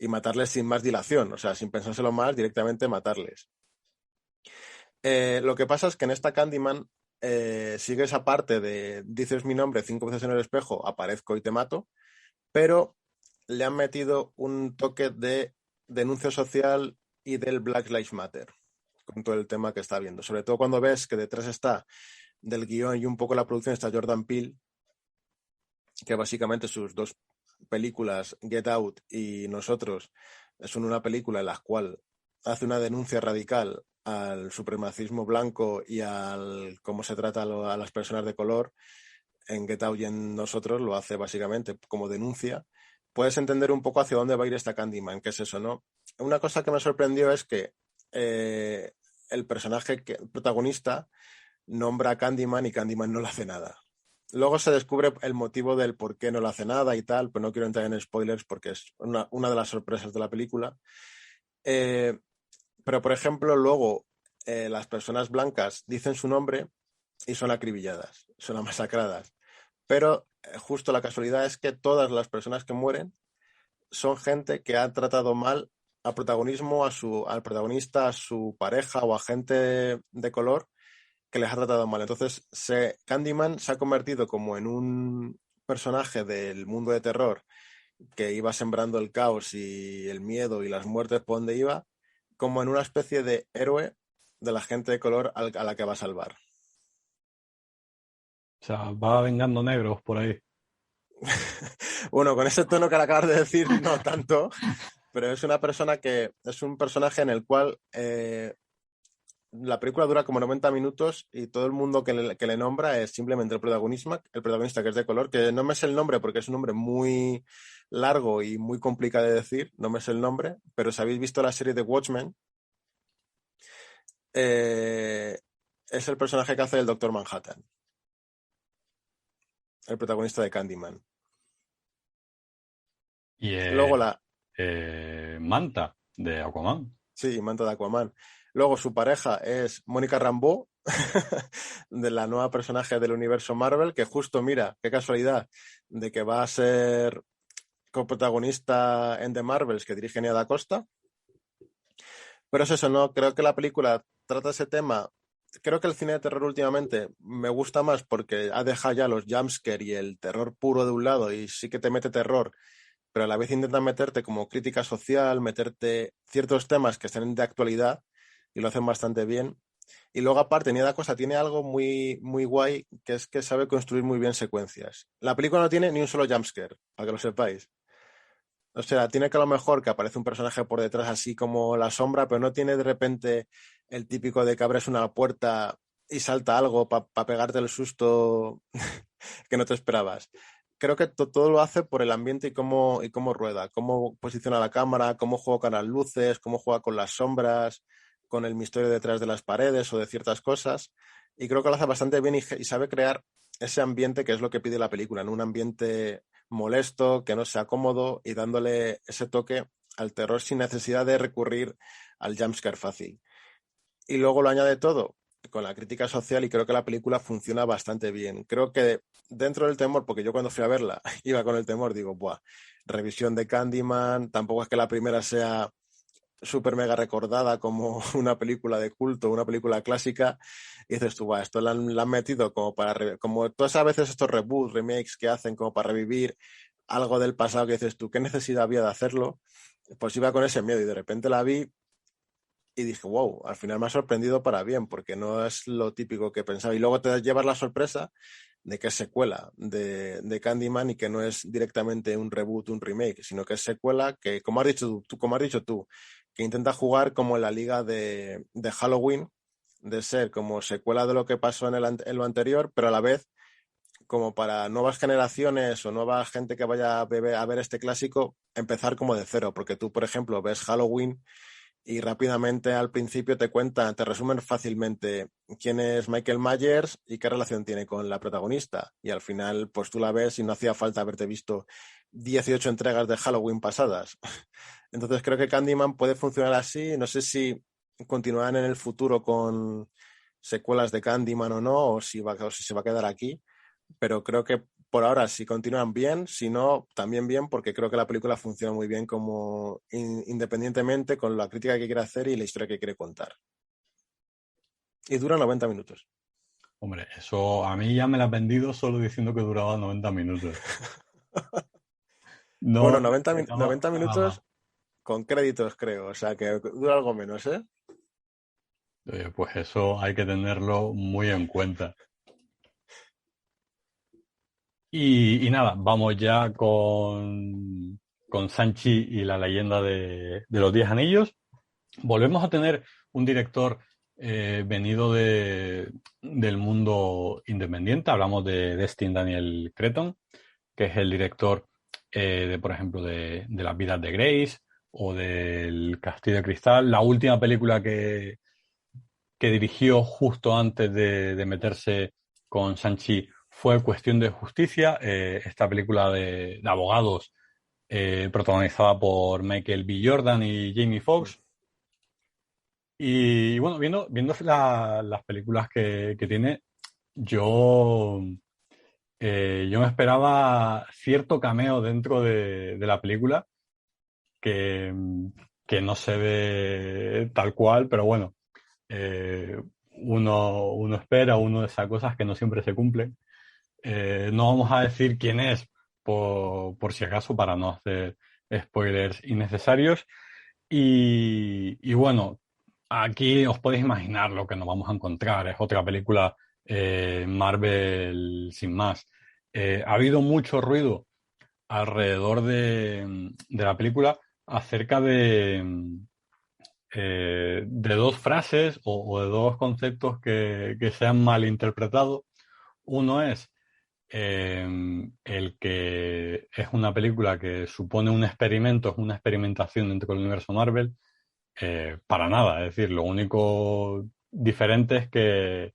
matarles sin más dilación, o sea, sin pensárselo más, directamente matarles. Lo que pasa es que en esta Candyman sigue esa parte de dices mi nombre 5 veces en el espejo, aparezco y te mato, pero le han metido un toque de denuncia social y del Black Lives Matter con todo el tema que está viendo. Sobre todo cuando ves que detrás está del guión y un poco la producción está Jordan Peele, que básicamente sus dos películas, Get Out y Nosotros, son una película en la cual hace una denuncia radical al supremacismo blanco y al cómo se trata a las personas de color. En Get Out y en Nosotros lo hace básicamente como denuncia. Puedes entender un poco hacia dónde va a ir esta Candyman, que es eso, ¿no? Una cosa que me sorprendió es que el el protagonista nombra a Candyman y Candyman no le hace nada. Luego se descubre el motivo del por qué no le hace nada y tal, pero no quiero entrar en spoilers porque es una de las sorpresas de la película. Pero, por ejemplo, luego las personas blancas dicen su nombre y son acribilladas, son masacradas. Pero justo la casualidad es que todas las personas que mueren son gente que ha tratado mal al protagonista, a su pareja o a gente de color que les ha tratado mal. Entonces, Candyman se ha convertido como en un personaje del mundo de terror que iba sembrando el caos y el miedo y las muertes por donde iba, como en una especie de héroe de la gente de color a la que va a salvar. O sea, va vengando negros por ahí. Bueno, con ese tono que acabas de decir, no tanto, Pero es una persona que es un personaje en el cual la película dura como 90 minutos y todo el mundo que le nombra es simplemente el protagonista que es de color, que no me sé el nombre porque es un nombre muy largo y muy complicado de decir, no me sé el nombre, pero si habéis visto la serie de Watchmen, es el personaje que hace el Doctor Manhattan, el protagonista de Candyman. Y Luego Manta, de Aquaman. Sí, Manta de Aquaman. Luego su pareja es Mónica Rambeau, de la nueva personaje del universo Marvel, que justo, mira, qué casualidad, de que va a ser coprotagonista en The Marvels, que dirige Nia Da Costa. Pero es eso, no, creo que la película trata ese tema. Creo que el cine de terror últimamente me gusta más porque ha dejado ya los jumpscare y el terror puro de un lado y sí que te mete terror, pero a la vez intenta meterte como crítica social, meterte ciertos temas que están de actualidad y lo hacen bastante bien. Y luego aparte, Nia Da Costa tiene algo muy, muy guay, que es que sabe construir muy bien secuencias. La película no tiene ni un solo jumpscare, para que lo sepáis. O sea, tiene que a lo mejor que aparece un personaje por detrás así como la sombra, pero no tiene de repente el típico de que abres una puerta y salta algo para pegarte el susto que no te esperabas. Creo que todo lo hace por el ambiente y cómo rueda, cómo posiciona la cámara, cómo juega con las luces, cómo juega con las sombras, con el misterio detrás de las paredes o de ciertas cosas. Y creo que lo hace bastante bien y sabe crear ese ambiente que es lo que pide la película, ¿no? Un ambiente molesto, que no sea cómodo y dándole ese toque al terror sin necesidad de recurrir al jumpscare fácil. Y luego lo añade todo con la crítica social y creo que la película funciona bastante bien. Creo que dentro del temor, porque yo cuando fui a verla iba con el temor, digo, buah, revisión de Candyman, tampoco es que la primera sea súper mega recordada como una película de culto, una película clásica, y dices tú, esto la han metido como como todas a veces estos reboots, remakes que hacen como para revivir algo del pasado que dices tú, ¿qué necesidad había de hacerlo? Pues iba con ese miedo y de repente la vi y dije, wow, al final me ha sorprendido para bien, porque no es lo típico que pensaba. Y luego te llevas la sorpresa de que es secuela de Candyman y que no es directamente un reboot, un remake, sino que es secuela que, como has dicho tú, que intenta jugar como en la liga de Halloween, de ser como secuela de lo que pasó en lo anterior, pero a la vez como para nuevas generaciones o nueva gente que vaya a ver este clásico, empezar como de cero, porque tú, por ejemplo, ves Halloween y rápidamente al principio te resumen fácilmente quién es Michael Myers y qué relación tiene con la protagonista. Y al final, pues tú la ves y no hacía falta haberte visto 18 entregas de Halloween pasadas. Entonces creo que Candyman puede funcionar así. No sé si continuarán en el futuro con secuelas de Candyman o no, o si se va a quedar aquí. Pero creo que por ahora si continúan bien, si no, también bien, porque creo que la película funciona muy bien como independientemente con la crítica que quiere hacer y la historia que quiere contar. Y dura 90 minutos. Hombre, eso a mí ya me lo has vendido solo diciendo que duraba 90 minutos. Bueno, No, 90 nada más. minutos con créditos, creo. O sea, que dura algo menos, ¿eh? Pues eso hay que tenerlo muy en cuenta. Y nada, vamos ya con Sanchi y la leyenda de los 10 anillos. Volvemos a tener un director venido del mundo independiente. Hablamos de Destin Daniel Cretton, que es el director por ejemplo, de Las vidas de Grace o del Castillo de Cristal. La última película que dirigió justo antes de meterse con Sanchi fue Cuestión de Justicia, esta película de abogados protagonizada por Michael B. Jordan y Jamie Foxx. Y bueno, viendo las películas que tiene, yo me esperaba cierto cameo dentro de la película que, que no se ve tal cual, pero bueno, uno espera, uno de esas cosas que no siempre se cumplen. No vamos a decir quién es por si acaso para no hacer spoilers innecesarios. Y bueno, aquí os podéis imaginar lo que nos vamos a encontrar. Es otra película Marvel sin más. Ha habido mucho ruido alrededor de la película acerca de dos frases o de dos conceptos que se han malinterpretado. Uno es el que es una película que supone un experimento, es una experimentación dentro del universo Marvel. Para nada, es decir, lo único diferente es que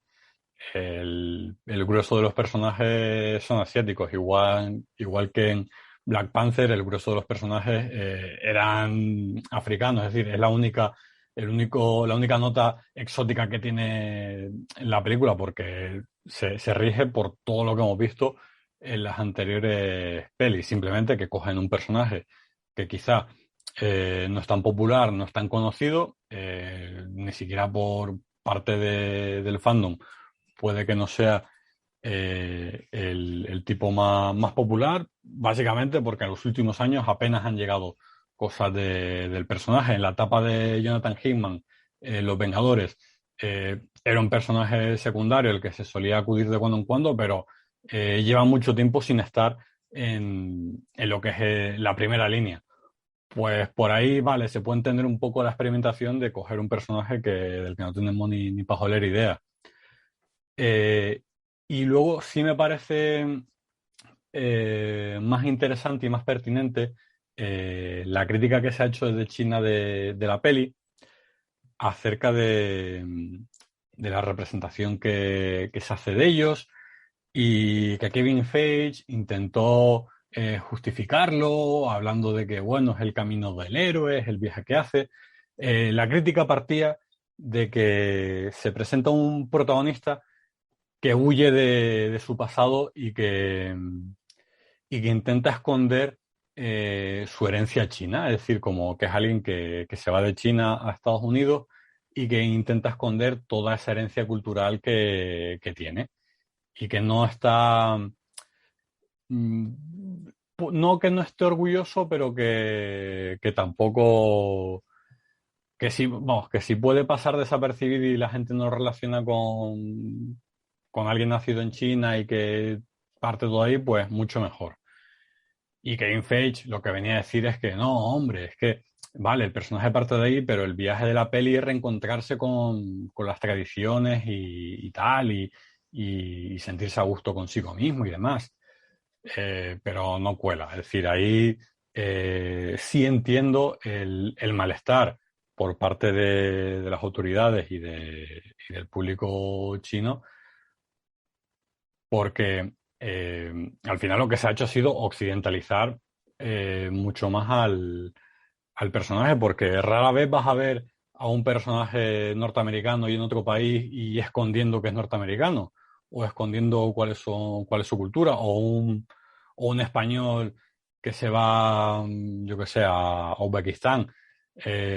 el grueso de los personajes son asiáticos, igual que en Black Panther, el grueso de los personajes eran africanos, es decir, es la única nota exótica que tiene la película, porque se rige por todo lo que hemos visto en las anteriores pelis, simplemente que cogen un personaje que quizá no es tan popular, no es tan conocido, ni siquiera por parte del fandom, puede que no sea el tipo más popular, básicamente porque en los últimos años apenas han llegado cosas del personaje. En la etapa de Jonathan Hickman, Los Vengadores, era un personaje secundario el que se solía acudir de cuando en cuando, pero lleva mucho tiempo sin estar en lo que es la primera línea. Pues por ahí, vale, se puede entender un poco la experimentación de coger un personaje del que no tenemos ni pajolera idea. Y luego sí me parece más interesante y más pertinente la crítica que se ha hecho desde China de la peli acerca de la representación que se hace de ellos, y que Kevin Feige intentó justificarlo, hablando de que, bueno, es el camino del héroe, es el viaje que hace. La crítica partía de que se presenta un protagonista que huye de su pasado y que intenta esconder su herencia china, es decir, como que es alguien que se va de China a Estados Unidos y que intenta esconder toda esa herencia cultural que tiene, y que no está, no que no esté orgulloso, pero que tampoco, que sí, vamos, que si puede pasar desapercibido y la gente no lo relaciona con alguien nacido en China y que parte todo ahí, pues mucho mejor. Y Kevin Feige lo que venía a decir es que no, hombre, es que, vale, el personaje parte de ahí, pero el viaje de la peli es reencontrarse con las tradiciones y tal, y sentirse a gusto consigo mismo y demás. Pero no cuela. Es decir, ahí sí entiendo el malestar por parte de las autoridades y del público chino, porque al final lo que se ha hecho ha sido occidentalizar mucho más al personaje, porque rara vez vas a ver a un personaje norteamericano y en otro país y escondiendo que es norteamericano, o escondiendo cuál es su cultura, o un español que se va, yo que sé, a Uzbekistán.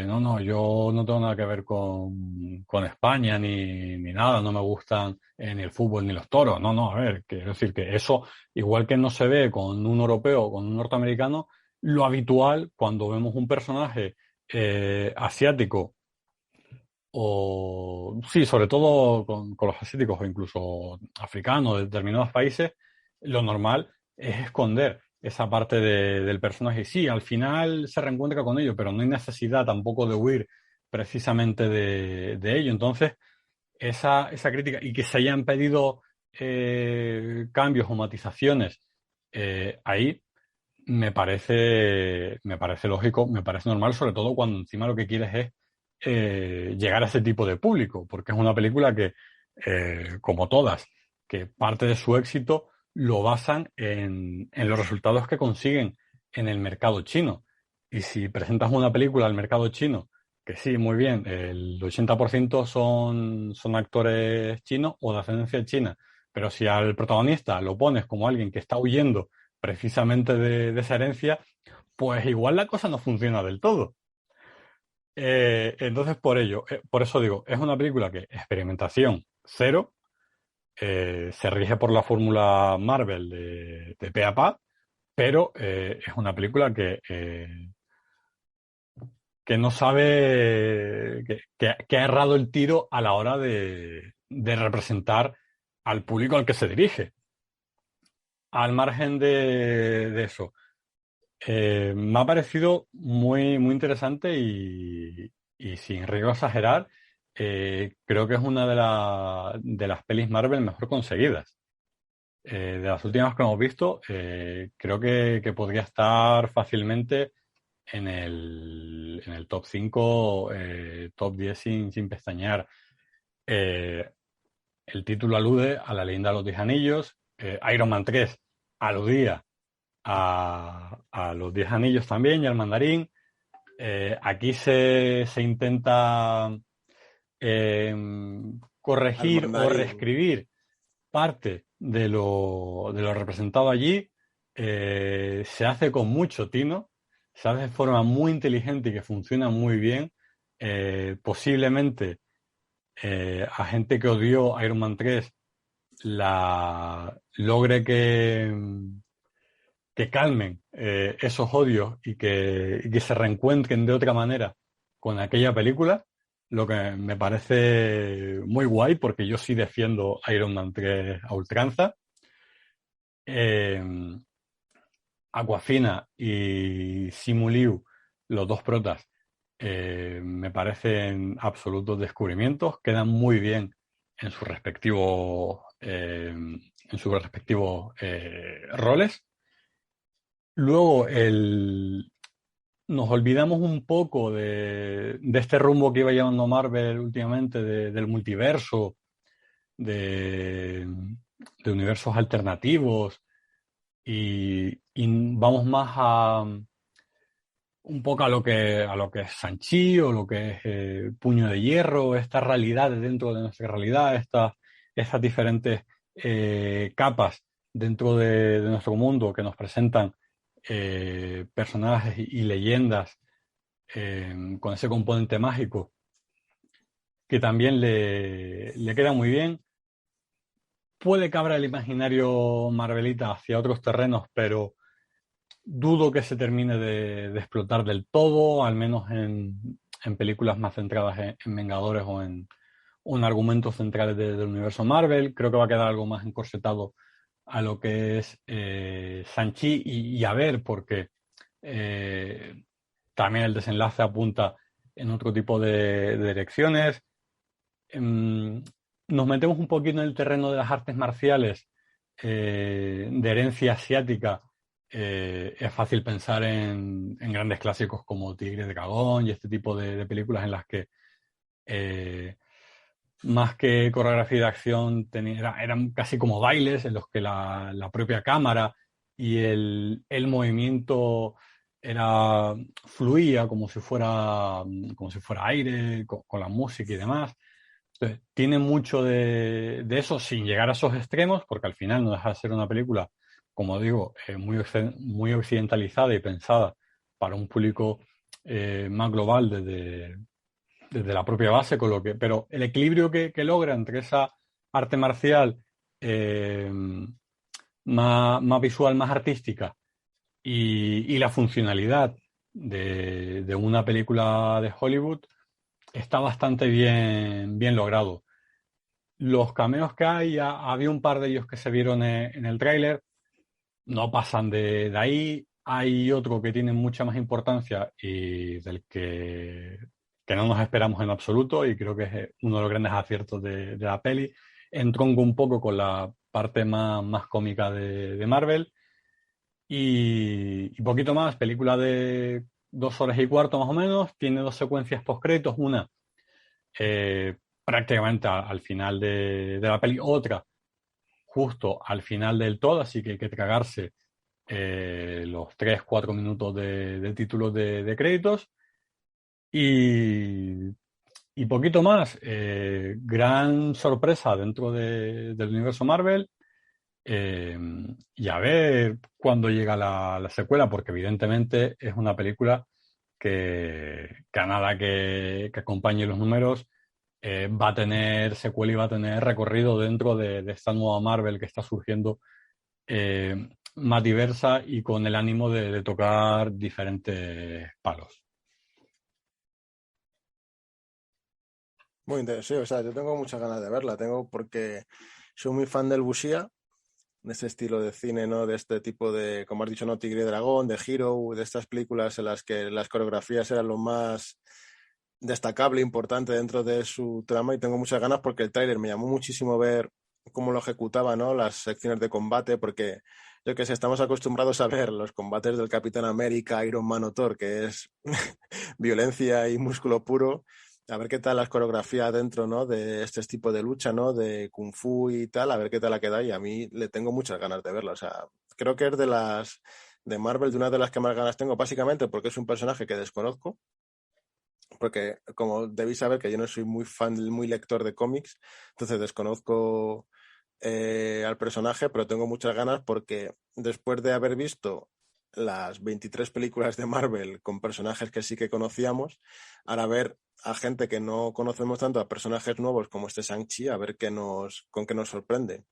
No, yo no tengo nada que ver con España ni nada, no me gustan ni el fútbol ni los toros. No, a ver, quiero decir que eso, igual que no se ve con un europeo o con un norteamericano, lo habitual cuando vemos un personaje asiático, o sí, sobre todo con los asiáticos o incluso africanos de determinados países, lo normal es esconder esa parte del personaje. Y sí, al final se reencuentra con ello, pero no hay necesidad tampoco de huir precisamente de ello. Entonces, esa crítica, y que se hayan pedido cambios o matizaciones ahí, me parece lógico, me parece normal, sobre todo cuando encima lo que quieres es llegar a ese tipo de público, porque es una película que, como todas, que parte de su éxito lo basan en los resultados que consiguen en el mercado chino. Y si presentas una película al mercado chino, que sí, muy bien, el 80% son actores chinos o de ascendencia china, pero si al protagonista lo pones como alguien que está huyendo precisamente de esa herencia, pues igual la cosa no funciona del todo. Entonces, por eso digo, es una película que experimentación cero, se rige por la fórmula Marvel de pe a pa, pero es una película que no sabe, que ha errado el tiro a la hora de representar al público al que se dirige. Al margen de eso, Me ha parecido muy, muy interesante y sin riesgo a exagerar, creo que es una de las pelis Marvel mejor conseguidas. De las últimas que hemos visto, creo que podría estar fácilmente en el top 5, top 10 sin pestañear. Eh, el título alude a la leyenda de los 10 anillos. Iron Man 3 aludía a los 10 anillos también y al mandarín. Aquí se intenta Al corregir o mandarín. reescribir parte de lo representado allí. Se hace con mucho tino, se hace de forma muy inteligente y que funciona muy bien. Posiblemente a gente que odió Iron Man 3 logre que calmen esos odios y que se reencuentren de otra manera con aquella película, lo que me parece muy guay porque yo sí defiendo Iron Man 3 a ultranza. Eh, Awkwafina y Simu Liu, los dos protas, me parecen absolutos descubrimientos, quedan muy bien en sus respectivos roles. Luego, nos olvidamos un poco de este rumbo que iba llevando Marvel últimamente, del multiverso, de, de universos alternativos, y vamos más un poco a lo que es Sanchi o lo que es Puño de Hierro, estas realidades dentro de nuestra realidad, estas diferentes capas dentro de nuestro mundo que nos presentan personajes y leyendas con ese componente mágico que también le queda muy bien. Puede que abra el imaginario Marvelita hacia otros terrenos, pero dudo que se termine de explotar del todo, al menos en películas más centradas en Vengadores o en argumentos centrales del universo Marvel. Creo que va a quedar algo más encorsetado a lo que es Shang-Chi y a ver, porque eh, también el desenlace apunta en otro tipo de direcciones. Nos metemos un poquito en el terreno de las artes marciales de herencia asiática. Es fácil pensar en grandes clásicos como Tigre de Dragón y este tipo de películas en las que eh, más que coreografía de acción eran casi como bailes en los que la propia cámara y el movimiento fluía como si fuera aire, con la música y demás. Entonces, tiene mucho de eso sin llegar a esos extremos, porque al final no deja de ser una película, como digo, muy occidentalizada y pensada para un público más global desde la propia base, pero el equilibrio que logra entre esa arte marcial eh, más visual, más artística y la funcionalidad de una película de Hollywood está bastante bien logrado. Los cameos que hay, había un par de ellos que se vieron en el tráiler, no pasan de ahí. Hay otro que tiene mucha más importancia y que no nos esperamos en absoluto y creo que es uno de los grandes aciertos de la peli. Entronco un poco con la parte más cómica de Marvel y poquito más. Película de 2 horas y cuarto más o menos. Tiene dos secuencias postcréditos. Una eh, prácticamente al final de la peli, otra justo al final del todo, así que hay que tragarse los 3 4 minutos de títulos de créditos y, y poquito más. Gran sorpresa dentro del universo Marvel. eh, y a ver cuándo llega la secuela, porque evidentemente es una película que a nada que acompañe los números va a tener secuela y va a tener recorrido dentro de esta nueva Marvel que está surgiendo más diversa y con el ánimo de tocar diferentes palos. Muy interesante, o sea, yo tengo muchas ganas de verla, tengo porque soy muy fan del Bushia ese estilo de cine, ¿no? De este tipo de, como has dicho, ¿no? Tigre y Dragón, de Hero, de estas películas en las que las coreografías eran lo más destacable, importante dentro de su trama, y tengo muchas ganas porque el tráiler me llamó muchísimo ver cómo lo ejecutaba, ¿no? Las secciones de combate, porque yo que sé, estamos acostumbrados a ver los combates del Capitán América, Iron Man o Thor, que es violencia y músculo puro. A ver qué tal las coreografías dentro, ¿no? De este tipo de lucha, ¿no? De Kung Fu y tal, a ver qué tal la queda, y a mí le tengo muchas ganas de verla. O sea, creo que es de las de Marvel, de una de las que más ganas tengo, básicamente porque es un personaje que desconozco, porque como debéis saber que yo no soy muy fan, muy lector de cómics, entonces desconozco al personaje, pero tengo muchas ganas porque después de haber visto las 23 películas de Marvel con personajes que sí que conocíamos, ahora ver a gente que no conocemos tanto, a personajes nuevos como este Shang-Chi, a ver con qué nos sorprende.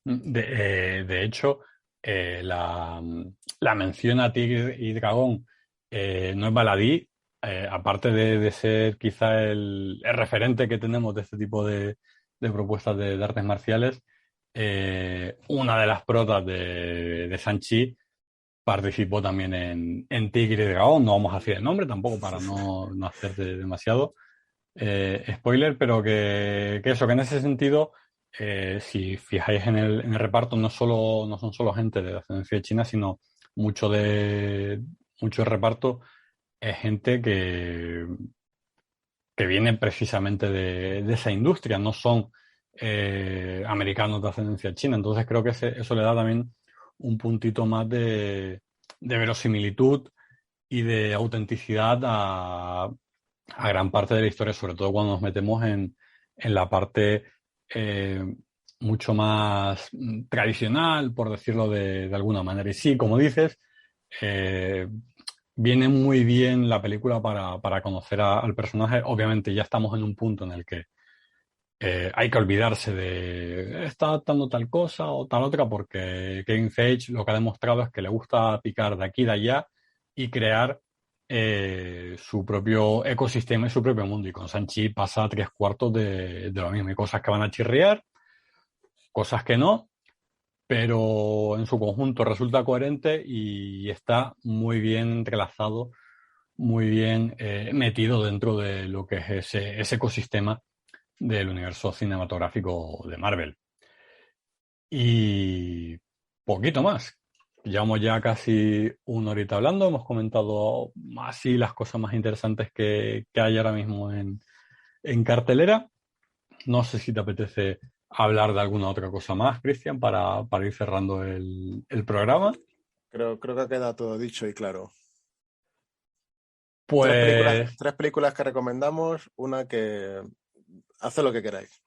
De hecho, la mención a Tigre y Dragón no es baladí, aparte de ser quizá el referente que tenemos de este tipo de propuestas de artes marciales, una de las protas de Shang-Chi participó también en Tigre y Dragón. No vamos a decir el nombre tampoco para no hacerte demasiado spoiler, pero que eso, que en ese sentido, si fijáis en el reparto, no son solo gente de ascendencia china, sino mucho mucho reparto es gente que viene precisamente de esa industria, no son americanos de ascendencia china. Entonces creo que eso le da también un puntito más de verosimilitud y de autenticidad a gran parte de la historia, sobre todo cuando nos metemos en la parte eh, mucho más tradicional, por decirlo de alguna manera. Y sí, como dices, eh, viene muy bien la película para conocer al personaje. Obviamente ya estamos en un punto en el que hay que olvidarse de está adaptando tal cosa o tal otra, porque Kevin Feige lo que ha demostrado es que le gusta picar de aquí y de allá y crear su propio ecosistema y su propio mundo. Y con Shang-Chi pasa tres cuartos de lo mismo. Hay cosas que van a chirriar, cosas que no, pero en su conjunto resulta coherente y está muy bien entrelazado, muy bien metido dentro de lo que es ese ecosistema del universo cinematográfico de Marvel. Y poquito más. Llevamos ya casi una horita hablando, hemos comentado así las cosas más interesantes que hay ahora mismo en cartelera. No sé si te apetece hablar de alguna otra cosa más, Cristian, para ir cerrando el programa. Creo que queda todo dicho y claro. Pues Tres películas que recomendamos, una que hace lo que queráis.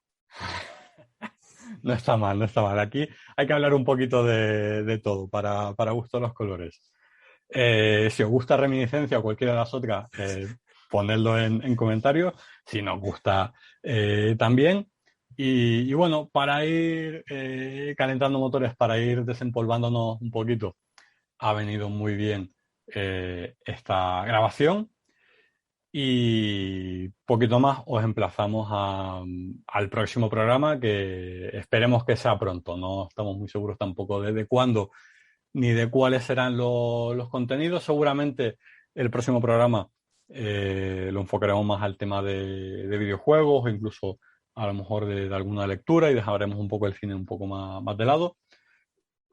no está mal, no está mal. Aquí hay que hablar un poquito de todo para gusto los colores. Si os gusta Reminiscencia o cualquiera de las otras, ponedlo en comentarios. Si nos gusta también. Y bueno, para ir calentando motores, para ir desempolvándonos un poquito, ha venido muy bien esta grabación. Y poquito más os emplazamos al próximo programa, que esperemos que sea pronto. No estamos muy seguros tampoco de cuándo ni de cuáles serán los contenidos. Seguramente el próximo programa lo enfocaremos más al tema de videojuegos, o incluso a lo mejor de alguna lectura, y dejaremos un poco el cine un poco más de lado.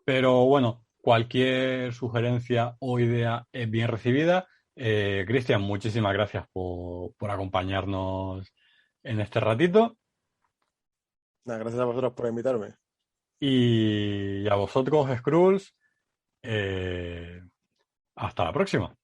Pero bueno, cualquier sugerencia o idea es bien recibida. Cristian, muchísimas gracias por acompañarnos en este ratito. Nada, gracias a vosotros por invitarme. Y a vosotros, Skrulls, hasta la próxima.